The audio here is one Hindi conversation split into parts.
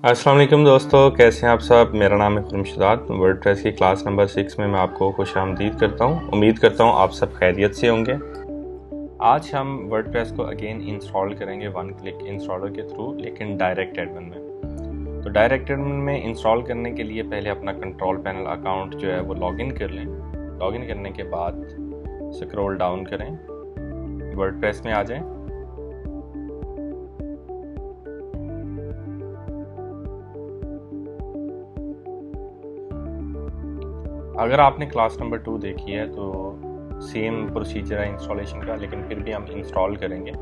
अस्सलाम वालेकुम दोस्तों, कैसे हैं आप सब। मेरा नाम है खुर्शीद। वर्डप्रेस की क्लास नंबर 6 में मैं आपको खुशामदीद करता हूं। उम्मीद करता हूं आप सब खैरियत से होंगे। आज हम वर्डप्रेस को अगेन इंस्टॉल करेंगे वन क्लिक इंस्टॉलर के थ्रू, लेकिन डायरेक्ट एडमिन में। तो डायरेक्ट एडमिन में इंस्टॉल करने के लिए पहले अपना कंट्रोल पैनल अकाउंट जो है वो लॉगिन कर लें। लॉगिन करने के बाद स्क्रॉल डाउन करें, वर्डप्रेस में आ जाएं। अगर आपने क्लास नंबर 2 देखी है तो सेम प्रोसीजर है इंस्टॉलेशन का, लेकिन फिर भी हम इंस्टॉल करेंगे।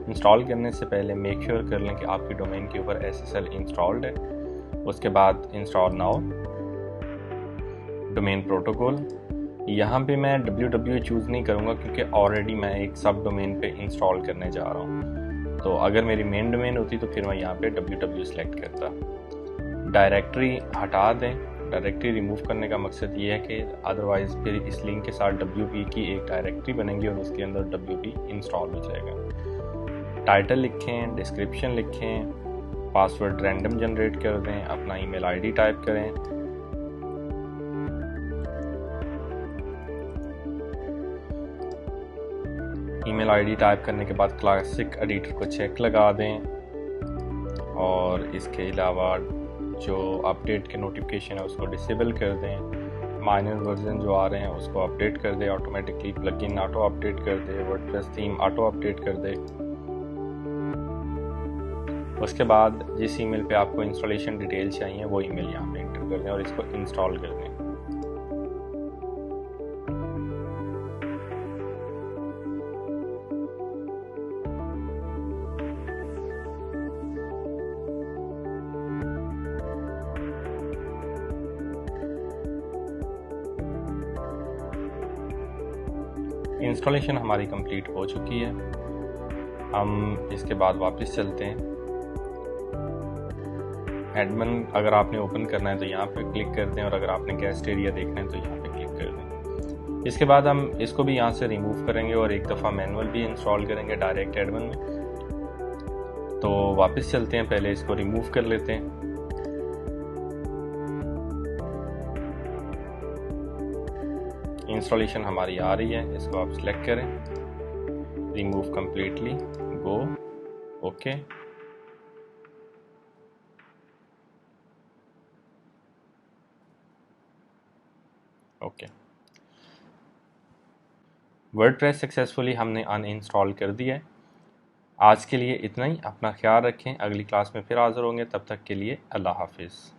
इंस्टॉल करने से पहले मेक श्योर कर लें कि आपकी डोमेन के ऊपर SSL इंस्टॉल्ड है। उसके बाद इंस्टॉल नाउ डोमेन प्रोटोकॉल। यहाँ पे मैं www चूज़ नहीं करूँगा क्योंकि ऑलरेडी मैं एक सब डोमेन पे इंस्टॉल करने जा रहा हूँ। तो अगर मेरी मेन डोमेन होती तो फिर मैं यहाँ पे www सेलेक्ट करता। डायरेक्टरी हटा दें। डायरेक्टरी रिमूव करने का मकसद ये है कि अदरवाइज़ फिर इस लिंक के साथ WP की एक डायरेक्टरी बनेगी और उसके अंदर WP इंस्टॉल हो जाएगा। टाइटल लिखें, डिस्क्रिप्शन लिखें, पासवर्ड रैंडम जनरेट कर दें, अपना ईमेल आईडी टाइप करें। ईमेल आईडी टाइप करने के बाद क्लासिक एडिटर को चेक लगा दें और इसके अलावा जो अपडेट के नोटिफिकेशन है उसको डिसेबल कर दें। माइनर वर्जन जो आ रहे हैं उसको अपडेट कर दें ऑटोमेटिकली। प्लगइन ऑटो अपडेट कर दे, वर्डप्रेस थीम ऑटो अपडेट कर दे। उसके बाद जिस ईमेल पे आपको इंस्टॉलेशन डिटेल चाहिए वो ईमेल यहाँ पे एंटर कर दें और इसको इंस्टॉल कर दें। इंस्टॉलेशन हमारी कंप्लीट हो चुकी है। हम इसके बाद वापस चलते हैं। एडमिन अगर आपने ओपन करना है तो यहाँ पे क्लिक कर दें और अगर आपने गेस्ट एरिया देखना है तो यहाँ पे क्लिक कर दें। इसके बाद हम इसको भी यहाँ से रिमूव करेंगे और एक दफ़ा मैनुअल भी इंस्टॉल करेंगे डायरेक्ट एडमिन में। तो वापस चलते हैं, पहले इसको रिमूव कर लेते हैं। इंस्टॉलेशन हमारी आ रही है, इसको आप सिलेक्ट करें, रिमूव कंप्लीटली, गो, ओके। ओके, वर्डप्रेस सक्सेसफुली हमने अनइंस्टॉल कर दिया है। आज के लिए इतना ही। अपना ख्याल रखें, अगली क्लास में फिर हाज़िर होंगे। तब तक के लिए अल्लाह हाफिज़।